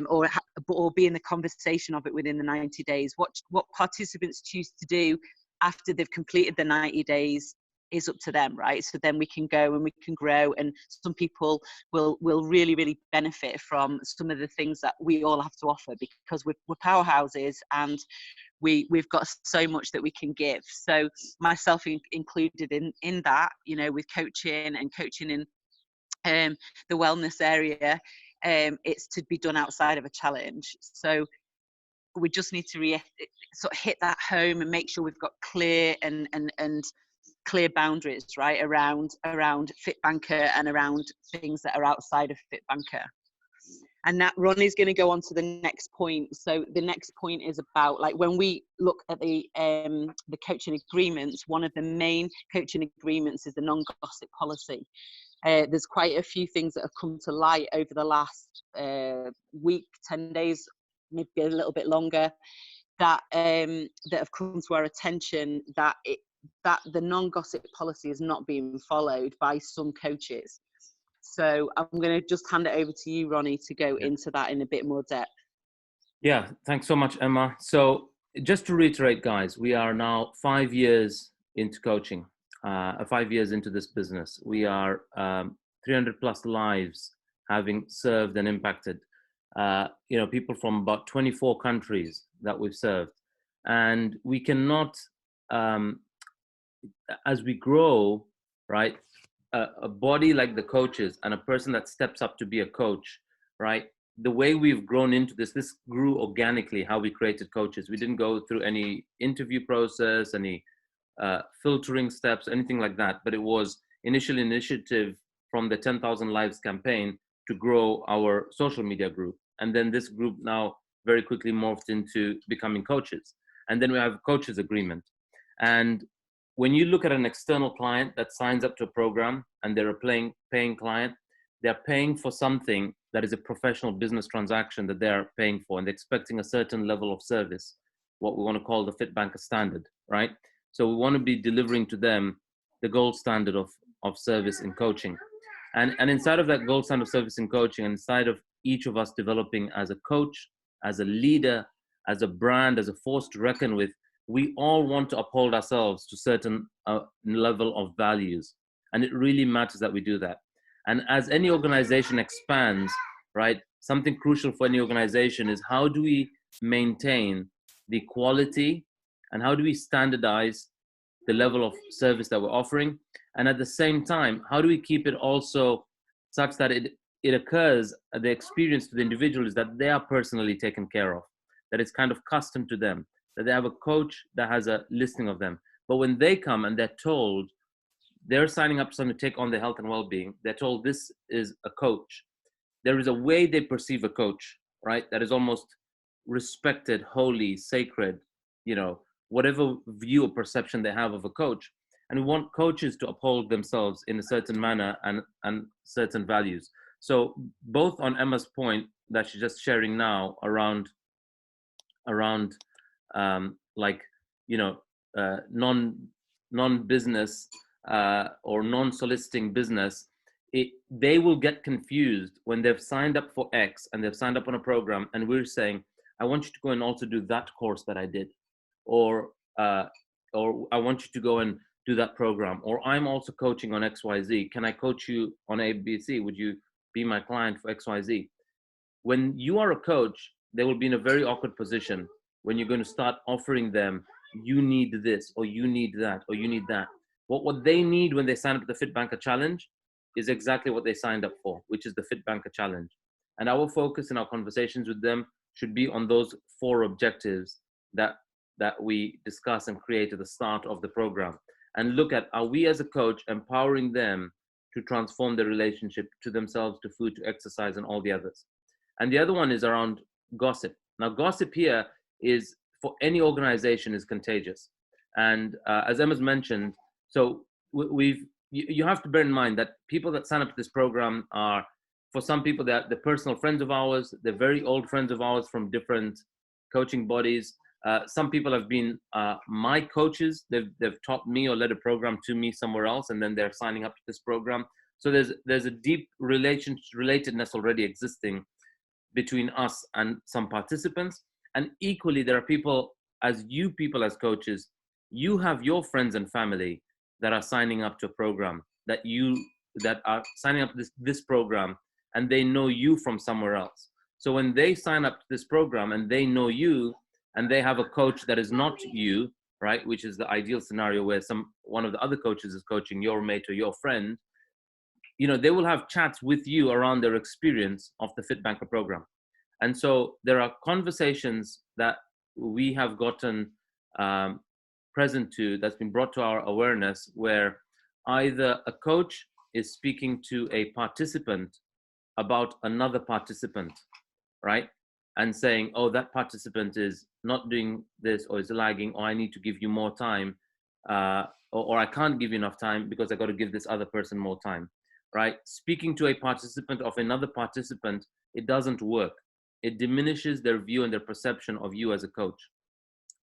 or be in the conversation of it within the 90 days. What participants choose to do after they've completed the 90 days is up to them, right? So then we can go and we can grow, and some people will really, really benefit from some of the things that we all have to offer, because we're powerhouses and we've got so much that we can give. So myself included in that, with coaching in the wellness area, it's to be done outside of a challenge. So we just need to sort of hit that home and make sure we've got clear and clear boundaries, right, around FITBANKER and around things that are outside of FITBANKER. And that Ronnie's going to go on to the next point. So the next point is about, like, when we look at the coaching agreements, one of the main coaching agreements is the non-gossip policy. There's quite a few things that have come to light over the last week, 10 days, maybe a little bit longer, that have come to our attention, that the non-gossip policy is not being followed by some coaches. So I'm going to just hand it over to you, Ronnie, to go into that in a bit more depth. Yeah, thanks so much, Emma. So just to reiterate, guys, we are now 5 years into coaching, 5 years into this business. We are 300 plus lives having served and impacted, people from about 24 countries that we've served. And we cannot, as we grow, right, a body like the coaches and a person that steps up to be a coach, right? The way we've grown into this grew organically, how we created coaches. We didn't go through any interview process, any filtering steps, anything like that. But it was initial initiative from the 10,000 Lives campaign to grow our social media group. And then this group now very quickly morphed into becoming coaches. And then we have a coaches agreement. And when you look at an external client that signs up to a program and they're a paying client, they're paying for something that is a professional business transaction that they're paying for, and they're expecting a certain level of service, what we want to call the FITBANKER standard, right? So we want to be delivering to them the gold standard of service in coaching. And inside of that gold standard of service in coaching, and inside of each of us developing as a coach, as a leader, as a brand, as a force to reckon with, we all want to uphold ourselves to certain level of values. And it really matters that we do that. And as any organization expands, right, something crucial for any organization is how do we maintain the quality and how do we standardize the level of service that we're offering? And at the same time, how do we keep it also such that it occurs, the experience to the individual is that they are personally taken care of, that it's kind of custom to them, that they have a coach that has a listing of them. But when they come and they're told they're signing up to something to take on their health and well-being, they're told this is a coach. There is a way they perceive a coach, right? That is almost respected, holy, sacred, you know, whatever view or perception they have of a coach. And we want coaches to uphold themselves in a certain manner and certain values. So both on Emma's point that she's just sharing now around like, you know, non-business or non-soliciting business, they will get confused when they've signed up for X and they've signed up on a program and we're saying, I want you to go and also do that course that I did, or I want you to go and do that program, or I'm also coaching on XYZ. Can I coach you on ABC? Would you be my client for XYZ? When you are a coach, they will be in a very awkward position when you're going to start offering them, you need this, or you need that, or you need that. What they need when they sign up to the FITBANKER Challenge is exactly what they signed up for, which is the FITBANKER Challenge. And our focus in our conversations with them should be on those 4 objectives that we discuss and create at the start of the program. And look at, are we as a coach empowering them to transform their relationship to themselves, to food, to exercise, and all the others. And the other one is around gossip. Now, gossip here is, for any organization, is contagious. And as Emma's mentioned, so you have to bear in mind that people that sign up to this program are, for some people, they're personal friends of ours, they're very old friends of ours from different coaching bodies. Some people have been my coaches. They've taught me or led a program to me somewhere else, and then they're signing up to this program. So there's a deep relatedness already existing between us and some participants. And equally, there are people as coaches, you have your friends and family that are signing up to a program, that are signing up to this program, and they know you from somewhere else. So when they sign up to this program and they know you, and they have a coach that is not you, right, which is the ideal scenario where one of the other coaches is coaching your mate or your friend, you know, they will have chats with you around their experience of the FITBANKER program. And so there are conversations that we have gotten present to, that's been brought to our awareness, where either a coach is speaking to a participant about another participant, right? And saying, oh, that participant is not doing this, or is lagging, or I need to give you more time, or I can't give you enough time because I got to give this other person more time, right? Speaking to a participant of another participant, it doesn't work. It diminishes their view and their perception of you as a coach.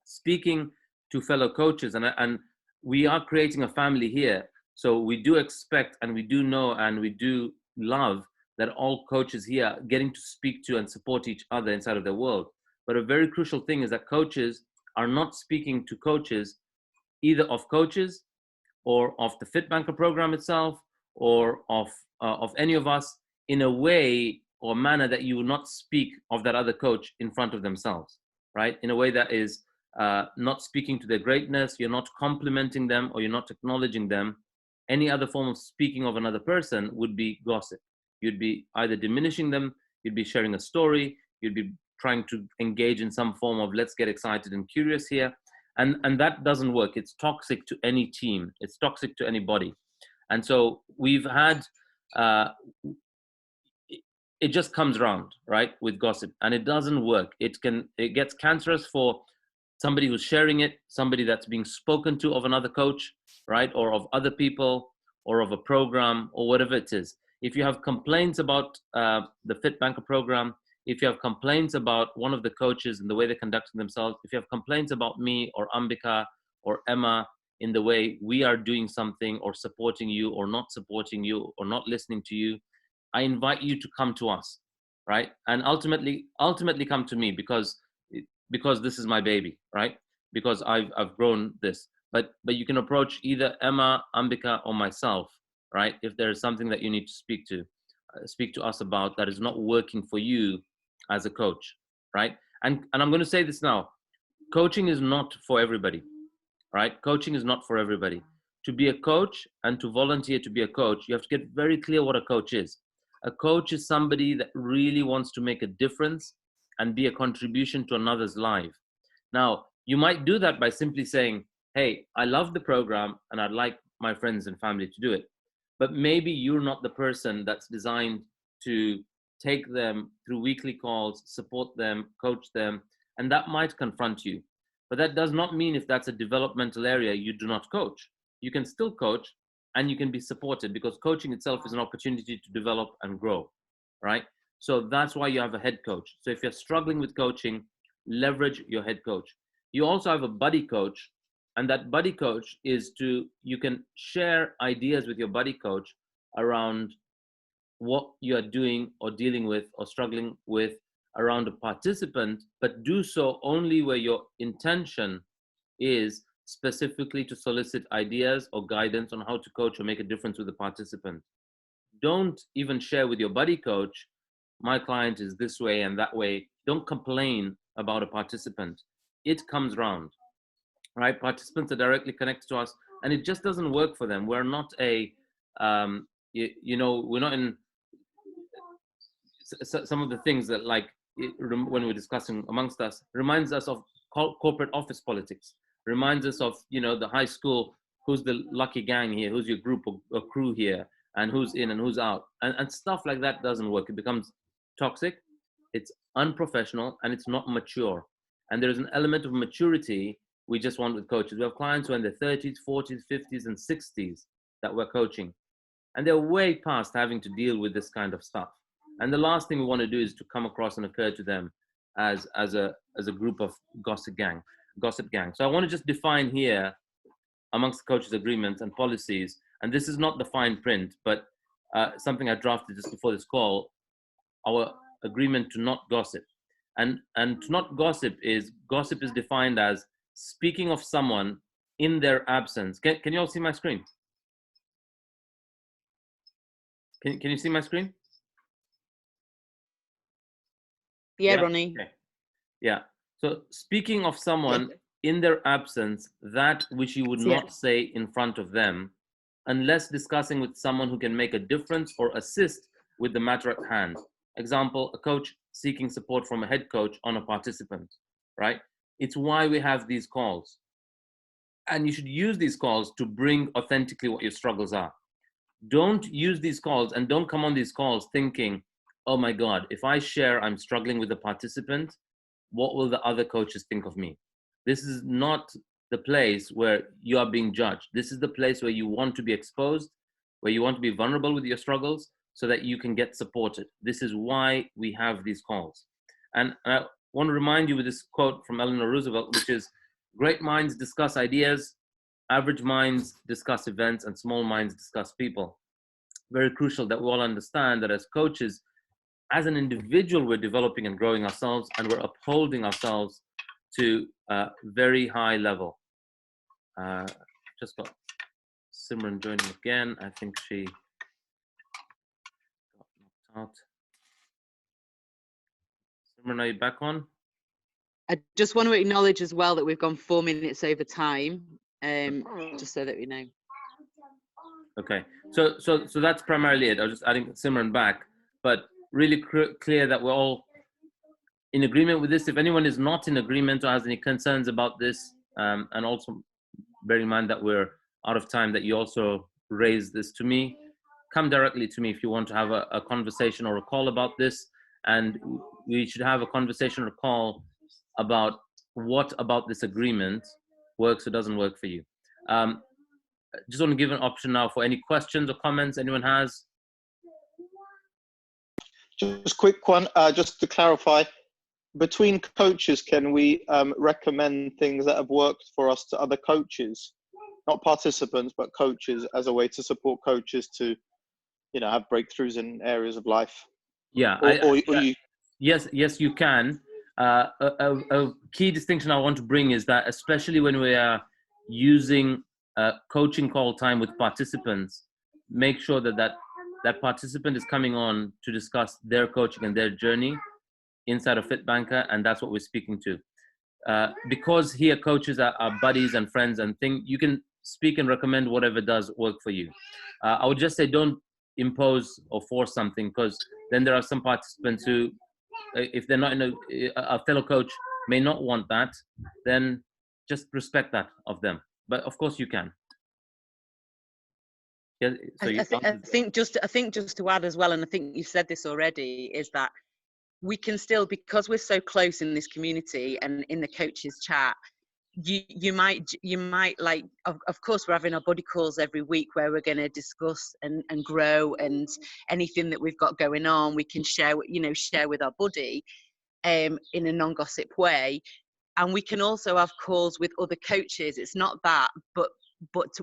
Speaking to fellow coaches, and we are creating a family here, so we do expect, and we do know, and we do love that all coaches here are getting to speak to and support each other inside of their world. But a very crucial thing is that coaches are not speaking to coaches, either of coaches or of the FITBANKER program itself, or of any of us, in a way or manner that you will not speak of that other coach in front of themselves, right? In a way that is not speaking to their greatness, you're not complimenting them, or you're not acknowledging them. Any other form of speaking of another person would be gossip. You'd be either diminishing them, you'd be sharing a story, you'd be trying to engage in some form of let's get excited and curious here. And that doesn't work. It's toxic to any team. It's toxic to anybody. And so we've had uh, it just comes around, right, with gossip, and it doesn't work. It gets cancerous for somebody who's sharing it, somebody that's being spoken to of another coach, right, or of other people, or of a program, or whatever it is. If you have complaints about the FITBANKER program, if you have complaints about one of the coaches and the way they're conducting themselves, if you have complaints about me or Ambika or Emma in the way we are doing something or supporting you or not supporting you or not listening to you, I invite you to come to us, right? And ultimately come to me because this is my baby, right? Because I've grown this. But you can approach either Emma, Ambika, or myself, right? If there is something that you need to speak to us about that is not working for you as a coach, right? And I'm going to say this now: coaching is not for everybody, right? Coaching is not for everybody. To be a coach and to volunteer to be a coach, you have to get very clear what a coach is. A coach is somebody that really wants to make a difference and be a contribution to another's life. Now, you might do that by simply saying, hey, I love the program and I'd like my friends and family to do it. But maybe you're not the person that's designed to take them through weekly calls, support them, coach them, and that might confront you. But that does not mean if that's a developmental area, you do not coach. You can still coach and you can be supported, because coaching itself is an opportunity to develop and grow, right? So that's why you have a head coach. So if you're struggling with coaching, leverage your head coach. You also have a buddy coach, and that buddy coach is you can share ideas with your buddy coach around what you are doing or dealing with or struggling with around a participant, but do so only where your intention is specifically to solicit ideas or guidance on how to coach or make a difference with the participant. Don't even share with your buddy coach, my client is this way and that way. Don't complain about a participant. It comes round, right? Participants are directly connected to us, and it just doesn't work for them. We're not we're not in some of the things that, like, when we're discussing amongst us, reminds us of corporate office politics, reminds us of, the high school, who's the lucky gang here, who's your group or crew here, and who's in and who's out, and stuff like that doesn't work. It becomes toxic, it's unprofessional, and it's not mature. And there's an element of maturity we just want with coaches. We have clients who are in their 30s, 40s, 50s, and 60s that we're coaching, and they're way past having to deal with this kind of stuff. And the last thing we want to do is to come across and occur to them as a group of gossip gang. So I want to just define here, amongst the coaches' agreements and policies, and this is not the fine print, but something I drafted just before this call, our agreement to not gossip. And to not gossip is defined as speaking of someone in their absence. Can you all see my screen? Can you see my screen? Yeah, Ronnie. Okay. Yeah. So speaking of someone in their absence, that which you would not say in front of them, unless discussing with someone who can make a difference or assist with the matter at hand. Example, a coach seeking support from a head coach on a participant, right? It's why we have these calls. And you should use these calls to bring authentically what your struggles are. Don't use these calls and don't come on these calls thinking, oh my God, if I share I'm struggling with the participant, what will the other coaches think of me? This is not the place where you are being judged. This is the place where you want to be exposed, where you want to be vulnerable with your struggles so that you can get supported. This is why we have these calls. And I want to remind you with this quote from Eleanor Roosevelt, which is, great minds discuss ideas, average minds discuss events, and small minds discuss people. Very crucial that we all understand that as coaches, as an individual, we're developing and growing ourselves, and we're upholding ourselves to a very high level. Just got Simran joining again. I think she got knocked out. Simran, are you back on? I just want to acknowledge as well that we've gone 4 minutes over time, just so that we know. Okay, so that's primarily it. I was just adding Simran back, but really clear that we're all in agreement with this. If anyone is not in agreement or has any concerns about this, and also bear in mind that we're out of time, that you also raise this to me, come directly to me if you want to have a conversation or a call about this. And we should have a conversation or a call about what about this agreement works or doesn't work for you. Just want to give an option now for any questions or comments anyone has. Just quick one, just to clarify, between coaches, can we recommend things that have worked for us to other coaches, not participants, but coaches, as a way to support coaches to, you know, have breakthroughs in areas of life? Yeah, yes, you can. A key distinction I want to bring is that, especially when we are using coaching call time with participants, make sure that participant is coming on to discuss their coaching and their journey inside of FITBANKER, and that's what we're speaking to. Because here coaches are buddies and friends and things, you can speak and recommend whatever does work for you. I would just say don't impose or force something, because then there are some participants who, if they're not in a fellow coach may not want that, then just respect that of them. But of course you can. Yeah, so I think just to add as well, and I think you've said this already, is that we can still, because we're so close in this community and in the coaches chat, you might like, of course we're having our buddy calls every week where we're going to discuss and grow, and anything that we've got going on we can share with our buddy in a non-gossip way. And we can also have calls with other coaches. It's not that, but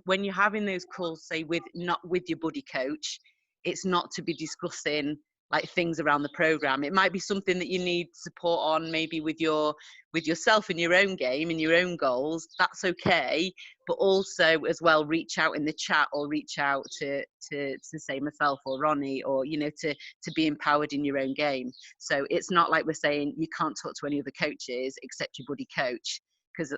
when you're having those calls, say not with your buddy coach, it's not to be discussing like things around the program. It might be something that you need support on, maybe with yourself in your own game, in your own goals. That's okay, but also as well, reach out in the chat, or reach out to say myself or Ronnie, or to be empowered in your own game. So it's not like we're saying you can't talk to any other coaches except your buddy coach, because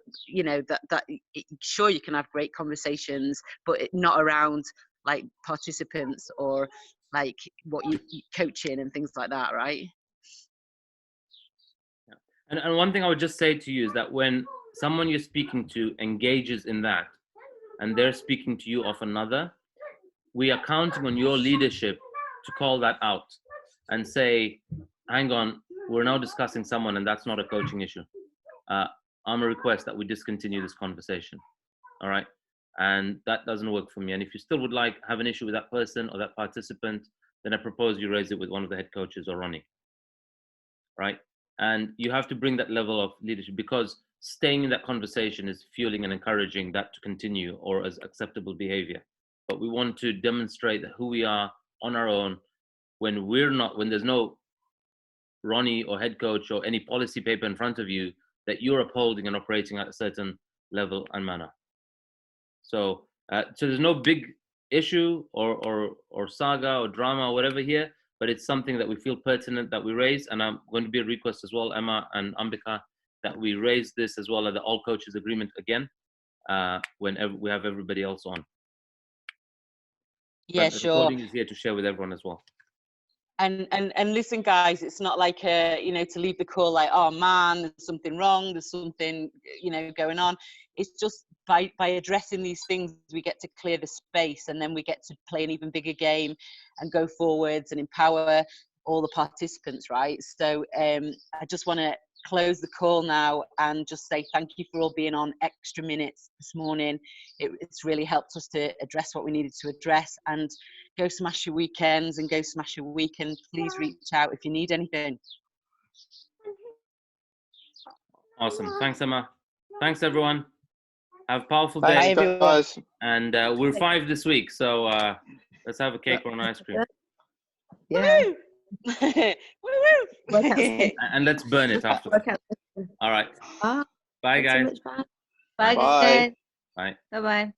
sure, you can have great conversations, but not around like participants or like what you coaching and things like that, right? Yeah. And one thing I would just say to you is that when someone you're speaking to engages in that, and they're speaking to you of another, we are counting on your leadership to call that out and say, hang on, we're now discussing someone and that's not a coaching issue. I'm a request that we discontinue this conversation. All right. And that doesn't work for me. And if you still would have an issue with that person or that participant, then I propose you raise it with one of the head coaches or Ronnie. Right. And you have to bring that level of leadership, because staying in that conversation is fueling and encouraging that to continue, or as acceptable behavior. But we want to demonstrate that who we are on our own when there's no Ronnie or head coach or any policy paper in front of you, that you're upholding and operating at a certain level and manner. So there's no big issue or saga or drama or whatever here, but it's something that we feel pertinent that we raise. And I'm going to be a request as well, Emma and Ambika, that we raise this as well as the all coaches agreement again whenever we have everybody else on. Yeah, but sure. The recording is here to share with everyone as well. And listen, guys, it's not like to leave the call like, oh man, there's something wrong, there's something going on. It's just by addressing these things, we get to clear the space, and then we get to play an even bigger game and go forwards and empower all the participants, right? So I just want to close the call now and just say thank you for all being on extra minutes this morning. It's really helped us to address what we needed to address, and go smash your weekends and go smash your week, and please reach out if you need anything. Awesome. Thanks, Emma. Thanks, everyone. Have a powerful Thanks, day. everyone. guys. And we're 5 this week, so let's have a cake or an ice cream. Yeah. Woo! And let's burn it afterwards. All right. Bye, guys. Bye, Bye. guys. Bye. Bye-bye.